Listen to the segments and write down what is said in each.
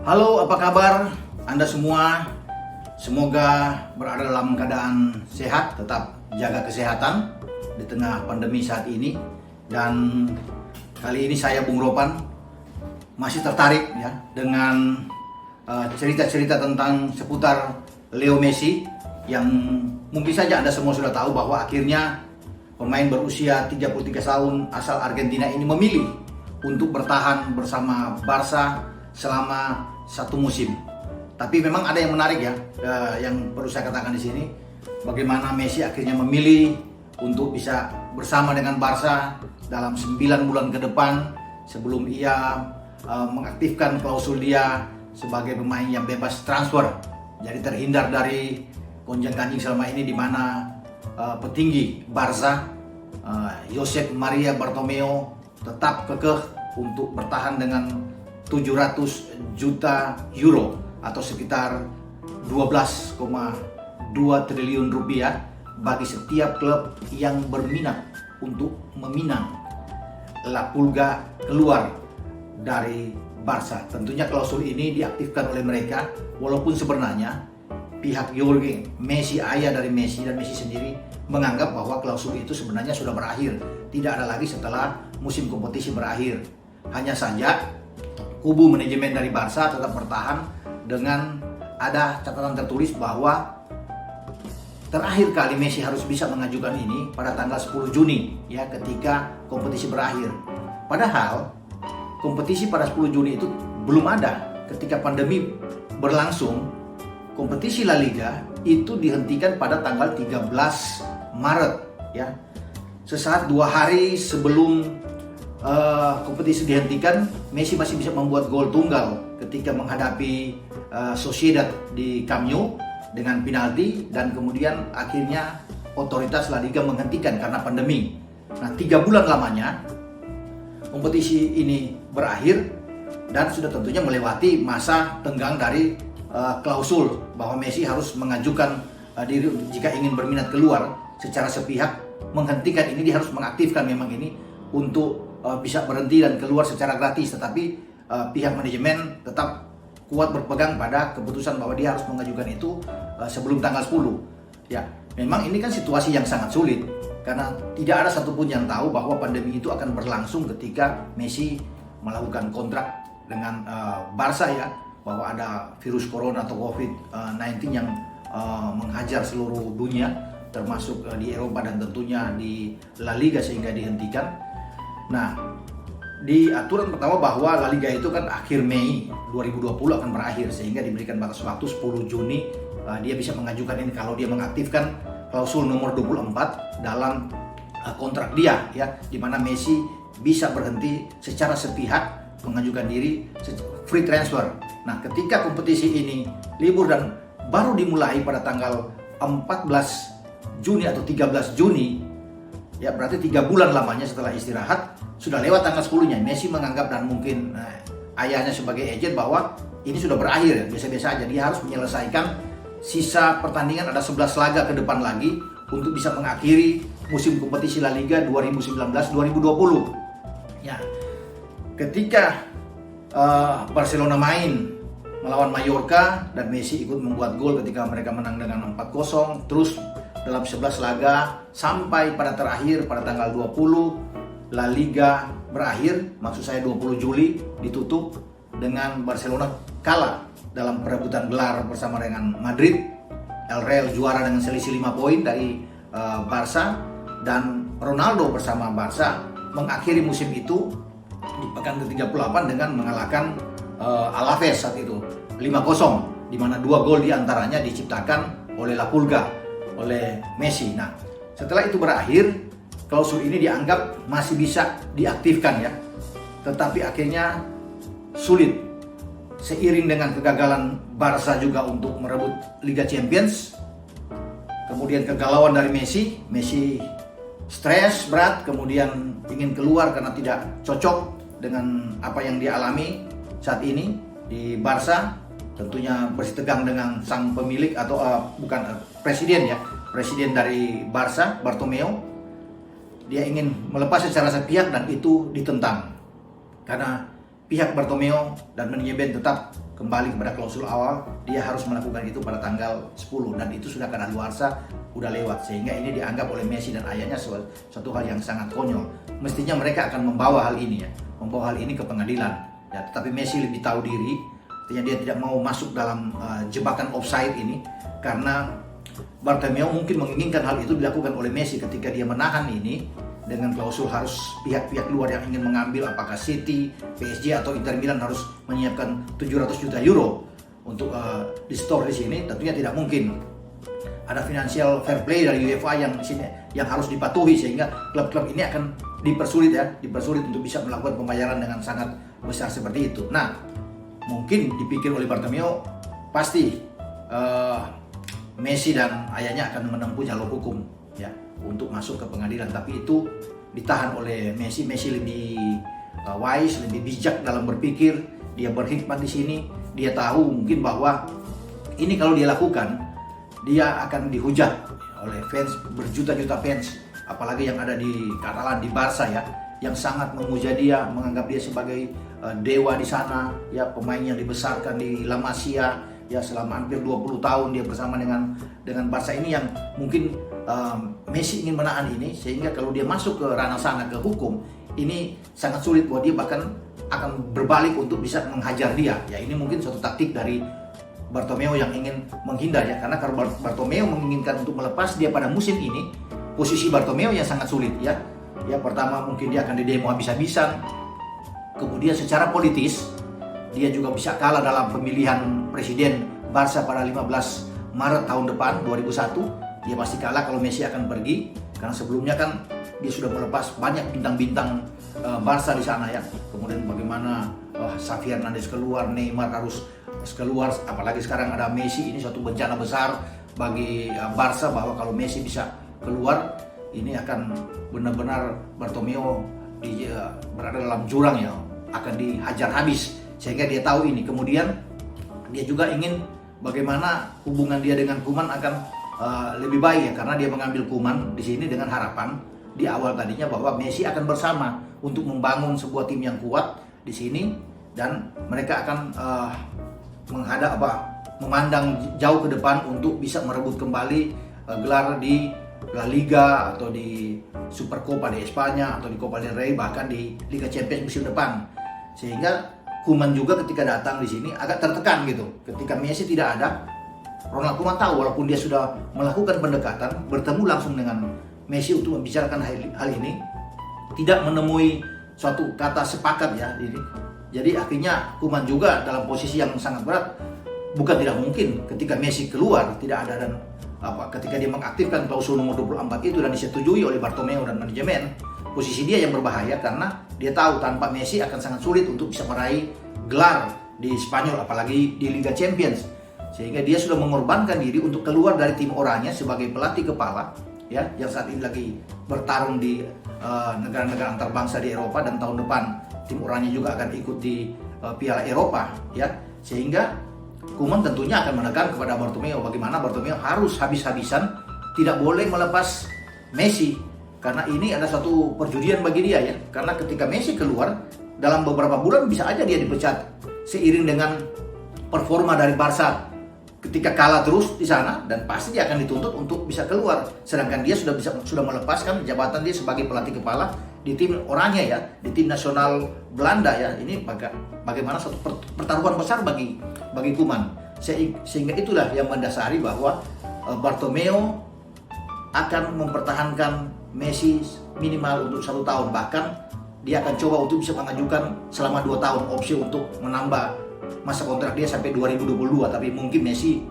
Halo, apa kabar Anda semua? Semoga berada dalam keadaan sehat, tetap jaga kesehatan di tengah pandemi saat ini. Dan kali ini saya Bung Ropan masih tertarik ya dengan cerita-cerita tentang seputar Leo Messi yang mungkin saja Anda semua sudah tahu bahwa akhirnya pemain berusia 33 tahun asal Argentina ini memilih untuk bertahan bersama Barca selama satu musim. Tapi memang ada yang menarik ya, yang perlu saya katakan di sini, bagaimana Messi akhirnya memilih untuk bisa bersama dengan Barca dalam 9 bulan ke depan sebelum ia mengaktifkan klausul dia sebagai pemain yang bebas transfer. Jadi terhindar dari gonjang-ganjing selama ini di mana petinggi Barca Josep Maria Bartomeu tetap kekeh untuk bertahan dengan 700 juta euro atau sekitar 12,2 triliun rupiah bagi setiap klub yang berminat untuk meminang La Pulga keluar dari Barca. Tentunya klausul ini diaktifkan oleh mereka walaupun sebenarnya pihak Jorge Messi, ayah dari Messi dan Messi sendiri menganggap bahwa klausul itu sebenarnya sudah berakhir, tidak ada lagi setelah musim kompetisi berakhir. Hanya saja kubu manajemen dari Barca tetap bertahan dengan ada catatan tertulis bahwa terakhir kali Messi harus bisa mengajukan ini pada tanggal 10 Juni ya, ketika kompetisi berakhir. Padahal kompetisi pada 10 Juni itu belum ada. Ketika pandemi berlangsung, kompetisi La Liga itu dihentikan pada tanggal 13 Maret ya. Sesaat 2 hari sebelum kompetisi dihentikan, Messi masih bisa membuat gol tunggal ketika menghadapi Sociedad di Camp Nou dengan penalti, dan kemudian akhirnya otoritas La Liga menghentikan karena pandemi. Nah, 3 bulan lamanya kompetisi ini berakhir dan sudah tentunya melewati masa tenggang dari klausul bahwa Messi harus mengajukan diri jika ingin berminat keluar secara sepihak. Menghentikan ini, dia harus mengaktifkan memang ini untuk bisa berhenti dan keluar secara gratis, tetapi pihak manajemen tetap kuat berpegang pada keputusan bahwa dia harus mengajukan itu sebelum tanggal 10. Ya, memang ini kan situasi yang sangat sulit karena tidak ada satupun yang tahu bahwa pandemi itu akan berlangsung ketika Messi melakukan kontrak dengan Barca ya, bahwa ada virus corona atau COVID-19 yang menghajar seluruh dunia termasuk di Eropa dan tentunya di La Liga sehingga dihentikan. Nah, di aturan pertama bahwa La Liga itu kan akhir Mei 2020 akan berakhir, sehingga diberikan batas waktu 10 Juni dia bisa mengajukan ini kalau dia mengaktifkan klausul nomor 24 dalam kontrak dia ya, di mana Messi bisa berhenti secara sepihak mengajukan diri free transfer. Nah, ketika kompetisi ini libur dan baru dimulai pada tanggal 14 Juni atau 13 Juni ya, berarti 3 bulan lamanya setelah istirahat, sudah lewat tanggal 10-nya. Messi menganggap dan mungkin ayahnya sebagai agent bahwa ini sudah berakhir, biasa-biasa aja. Dia harus menyelesaikan sisa pertandingan, ada 11 laga ke depan lagi untuk bisa mengakhiri musim kompetisi La Liga 2019-2020. Ya, ketika Barcelona main melawan Mallorca dan Messi ikut membuat gol ketika mereka menang dengan 4-0, terus dalam 11 laga sampai pada terakhir pada tanggal 20 La Liga berakhir, maksud saya 20 Juli ditutup dengan Barcelona kalah dalam perebutan gelar bersama dengan Madrid. El Real juara dengan selisih 5 poin dari Barca, dan Ronaldo bersama Barca mengakhiri musim itu di pekan ke-38 dengan mengalahkan Alaves saat itu 5-0, di mana 2 gol diantaranya diciptakan oleh La Pulga, oleh Messi. Nah, setelah itu berakhir, klausul ini dianggap masih bisa diaktifkan ya, tetapi akhirnya sulit seiring dengan kegagalan Barca juga untuk merebut Liga Champions. Kemudian kegalauan dari Messi stres berat, kemudian ingin keluar karena tidak cocok dengan apa yang dia alami saat ini di Barca. Tentunya bersitegang dengan sang pemilik atau presiden ya, presiden dari Barca, Bartomeu. Dia ingin melepas secara sepihak dan itu ditentang karena pihak Bartomeu dan manajemen tetap kembali kepada klausul awal, dia harus melakukan itu pada tanggal 10 dan itu sudah kadaluarsa, udah lewat, sehingga ini dianggap oleh Messi dan ayahnya suatu hal yang sangat konyol. Mestinya mereka akan membawa hal ini ke pengadilan ya, tetapi Messi lebih tahu diri, artinya dia tidak mau masuk dalam jebakan offside ini karena Bartomeu mungkin menginginkan hal itu dilakukan oleh Messi ketika dia menahan ini dengan klausul harus pihak-pihak luar yang ingin mengambil, apakah City, PSG atau Inter Milan harus menyiapkan 700 juta euro untuk di store di sini. Tentunya tidak mungkin. Ada financial fair play dari UEFA yang harus dipatuhi, sehingga klub-klub ini akan dipersulit untuk bisa melakukan pembayaran dengan sangat besar seperti itu. Nah, mungkin dipikir oleh Bartomeu pasti Messi dan ayahnya akan menempuh jalur hukum ya untuk masuk ke pengadilan, tapi itu ditahan oleh Messi. Messi lebih wise, lebih bijak dalam berpikir, dia berhikmat di sini, dia tahu mungkin bahwa ini kalau dia lakukan, dia akan dihujat oleh fans, berjuta-juta fans, apalagi yang ada di Catalan, di Barca ya, yang sangat memuja dia, menganggap dia sebagai dewa di sana, ya pemain yang dibesarkan di La Masia, ya selama hampir 20 tahun dia bersama dengan Barca ini, yang mungkin Messi ingin menahan ini, sehingga kalau dia masuk ke ranah sana, ke hukum, ini sangat sulit buat dia, bahkan akan berbalik untuk bisa menghajar dia. Ya ini mungkin suatu taktik dari Bartomeu yang ingin menghindar ya, karena kalau Bartomeu menginginkan untuk melepas dia pada musim ini, posisi Bartomeu yang sangat sulit ya. Ya pertama mungkin dia akan didemo habis-habisan, kemudian secara politis dia juga bisa kalah dalam pemilihan presiden Barca pada 15 Maret tahun depan 2001. Dia pasti kalah kalau Messi akan pergi, karena sebelumnya kan dia sudah melepas banyak bintang-bintang Barca di sana ya. Kemudian bagaimana Xavi Hernandez keluar, Neymar harus keluar, apalagi sekarang ada Messi, ini suatu bencana besar bagi Barca, bahwa kalau Messi bisa keluar, ini akan benar-benar Bartomeu berada dalam jurang ya, akan dihajar habis, sehingga dia tahu ini. Kemudian dia juga ingin bagaimana hubungan dia dengan Koeman akan lebih baik ya, karena dia mengambil Koeman di sini dengan harapan di awal tadinya bahwa Messi akan bersama untuk membangun sebuah tim yang kuat di sini, dan mereka akan memandang jauh ke depan untuk bisa merebut kembali gelar di La Liga atau di Supercopa di Espanya atau di Copa del Rey, bahkan di Liga Champions musim depan. Sehingga Koeman juga ketika datang di sini agak tertekan gitu. Ketika Messi tidak ada, Ronald Koeman tahu walaupun dia sudah melakukan pendekatan, bertemu langsung dengan Messi untuk membicarakan hal ini, tidak menemui suatu kata sepakat ya ini. Jadi akhirnya Koeman juga dalam posisi yang sangat berat. Bukan tidak mungkin ketika Messi keluar tidak ada, dan ketika dia mengaktifkan klausul nomor 24 itu dan disetujui oleh Bartomeu dan manajemen, posisi dia yang berbahaya, karena dia tahu tanpa Messi akan sangat sulit untuk bisa meraih gelar di Spanyol, apalagi di Liga Champions. Sehingga dia sudah mengorbankan diri untuk keluar dari tim orangnya sebagai pelatih kepala ya, yang saat ini lagi bertarung di negara-negara antar bangsa di Eropa, dan tahun depan tim orangnya juga akan ikut di Piala Eropa ya. Sehingga Koeman tentunya akan menekan kepada Bartomeu bagaimana Bartomeu harus habis-habisan tidak boleh melepas Messi, karena ini ada satu perjudian bagi dia ya. Karena ketika Messi keluar dalam beberapa bulan bisa aja dia dipecat seiring dengan performa dari Barca ketika kalah terus di sana, dan pasti dia akan dituntut untuk bisa keluar. Sedangkan dia sudah melepaskan jabatan dia sebagai pelatih kepala di tim orangnya ya, di tim nasional Belanda ya. Ini bagaimana satu pertaruhan besar bagi Koeman. Sehingga itulah yang mendasari bahwa Bartomeu akan mempertahankan Messi minimal untuk 1 tahun, bahkan dia akan coba untuk bisa mengajukan selama 2 tahun opsi untuk menambah masa kontrak dia sampai 2022. Tapi mungkin Messi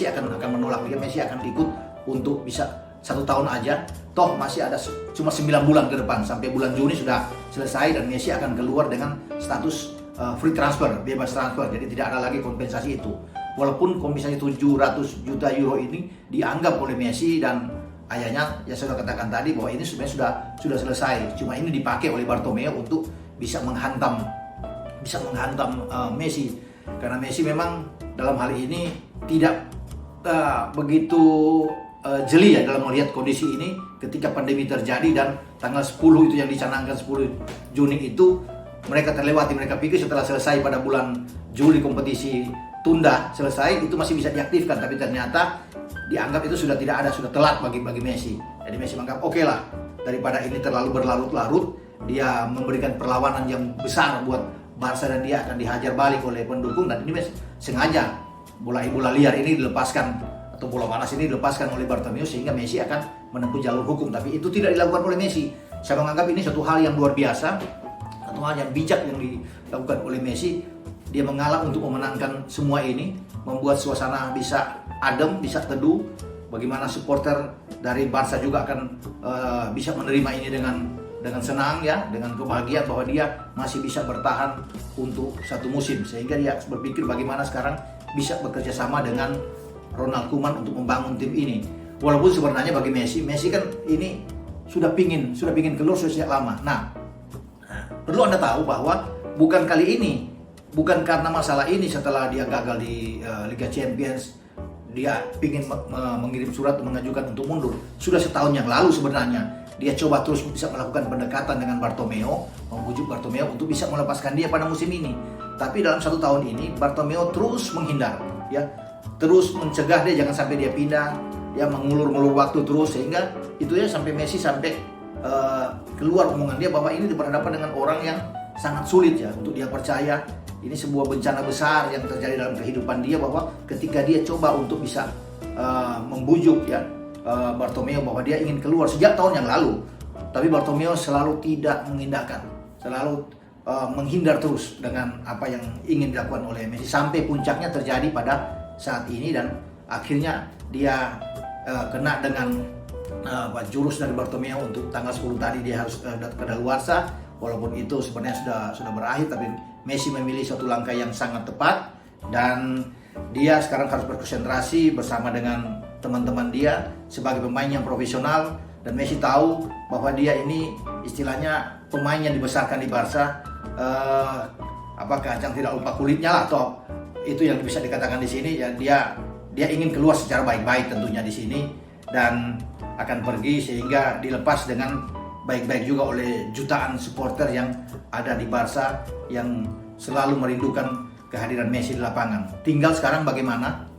akan menolak. Messi akan ikut untuk bisa 1 tahun aja, toh masih ada cuma 9 bulan ke depan, sampai bulan Juni sudah selesai, dan Messi akan keluar dengan status free transfer, bebas transfer. Jadi tidak ada lagi kompensasi itu. Walaupun kompensasi 700 juta euro ini dianggap oleh Messi dan ayahnya, ya saya sudah katakan tadi bahwa ini sebenarnya sudah selesai. Cuma ini dipakai oleh Bartomeu untuk bisa menghantam Messi, karena Messi memang dalam hal ini tidak begitu jeli ya dalam melihat kondisi ini. Ketika pandemi terjadi dan tanggal 10 itu yang dicanangkan 10 Juni itu mereka terlewati. Mereka pikir setelah selesai pada bulan Juli kompetisi tunda selesai itu masih bisa diaktifkan, tapi ternyata dianggap itu sudah tidak ada, sudah telat bagi Messi. Jadi Messi menganggap oke lah, daripada ini terlalu berlarut-larut, dia memberikan perlawanan yang besar buat Barca dan dia akan dihajar balik oleh pendukung, dan ini Messi sengaja bola liar ini dilepaskan atau bola panas ini dilepaskan oleh Bartomeu sehingga Messi akan menempuh jalur hukum, tapi itu tidak dilakukan oleh Messi. Saya menganggap ini suatu hal yang luar biasa, satu hal yang bijak yang dilakukan oleh Messi. Dia mengalah untuk memenangkan semua ini, membuat suasana bisa adem, bisa teduh. Bagaimana supporter dari Barca juga akan bisa menerima ini dengan senang ya, dengan kebahagiaan bahwa dia masih bisa bertahan untuk satu musim, sehingga dia berpikir bagaimana sekarang bisa bekerja sama dengan Ronald Koeman untuk membangun tim ini. Walaupun sebenarnya bagi Messi kan ini sudah pingin keluar sejak lama. Nah, perlu Anda tahu bahwa bukan kali ini, bukan karena masalah ini setelah dia gagal di Liga Champions, dia ingin mengirim surat mengajukan untuk mundur. Sudah setahun yang lalu sebenarnya dia coba terus bisa melakukan pendekatan dengan Bartomeu, membujuk Bartomeu untuk bisa melepaskan dia pada musim ini. Tapi dalam 1 tahun ini Bartomeu terus menghindar, ya, terus mencegah dia jangan sampai dia pindah, ya, mengulur waktu terus, sehingga itu ya sampai Messi keluar omongan dia bahwa ini berhadapan dengan orang yang sangat sulit ya untuk dia percaya. Ini sebuah bencana besar yang terjadi dalam kehidupan dia, bahwa ketika dia coba untuk bisa membujuk ya Bartomeu bahwa dia ingin keluar sejak tahun yang lalu, tapi Bartomeu selalu tidak mengindahkan, selalu menghindar terus dengan apa yang ingin dilakukan oleh Messi, sampai puncaknya terjadi pada saat ini, dan akhirnya dia kena dengan jurus dari Bartomeu untuk tanggal 10 tadi dia harus kadaluarsa. Walaupun itu sebenarnya sudah berakhir, tapi Messi memilih suatu langkah yang sangat tepat, dan dia sekarang harus berkonsentrasi bersama dengan teman-teman dia sebagai pemain yang profesional. Dan Messi tahu bahwa dia ini istilahnya pemain yang dibesarkan di Barca, kacang tidak lupa kulitnya lah, atau itu yang bisa dikatakan di sini ya. Dia ingin keluar secara baik-baik tentunya di sini, dan akan pergi sehingga dilepas dengan baik-baik juga oleh jutaan supporter yang ada di Barca yang selalu merindukan kehadiran Messi di lapangan. Tinggal sekarang bagaimana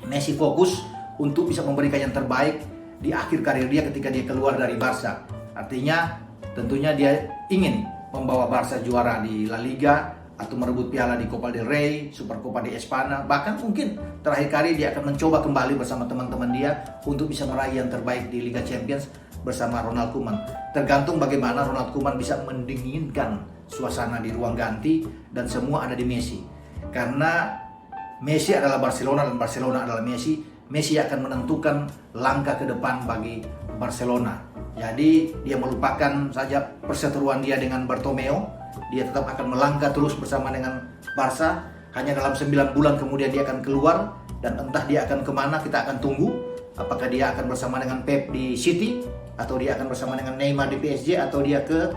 Messi fokus untuk bisa memberikan yang terbaik di akhir karir dia ketika dia keluar dari Barca. Artinya tentunya dia ingin membawa Barca juara di La Liga atau merebut piala di Copa del Rey, Super Copa de España, bahkan mungkin terakhir kali dia akan mencoba kembali bersama teman-teman dia untuk bisa meraih yang terbaik di Liga Champions bersama Ronald Koeman. Tergantung bagaimana Ronald Koeman bisa mendinginkan suasana di ruang ganti, dan semua ada di Messi. Karena Messi adalah Barcelona dan Barcelona adalah Messi. Messi akan menentukan langkah ke depan bagi Barcelona. Jadi dia melupakan saja perseteruan dia dengan Bartomeu. Dia tetap akan melangkah terus bersama dengan Barca. Hanya dalam 9 bulan kemudian dia akan keluar, dan entah dia akan kemana, kita akan tunggu. Apakah dia akan bersama dengan Pep di City, atau dia akan bersama dengan Neymar di PSG, atau dia ke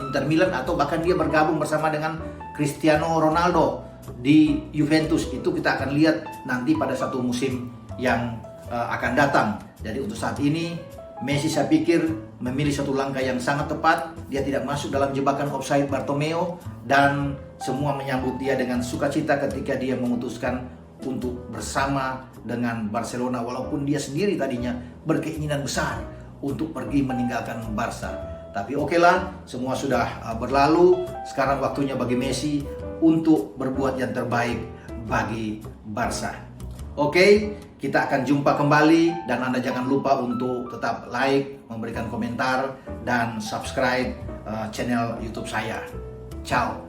Inter Milan, atau bahkan dia bergabung bersama dengan Cristiano Ronaldo di Juventus. Itu kita akan lihat nanti pada satu musim yang akan datang. Jadi untuk saat ini Messi saya pikir memilih satu langkah yang sangat tepat. Dia tidak masuk dalam jebakan offside Bartomeu, dan semua menyambut dia dengan sukacita ketika dia memutuskan untuk bersama dengan Barcelona, walaupun dia sendiri tadinya berkeinginan besar untuk pergi meninggalkan Barca. Tapi oke lah, semua sudah berlalu. Sekarang waktunya bagi Messi untuk berbuat yang terbaik bagi Barca. Oke, kita akan jumpa kembali, dan Anda jangan lupa untuk tetap like, memberikan komentar, dan subscribe channel YouTube saya. Ciao.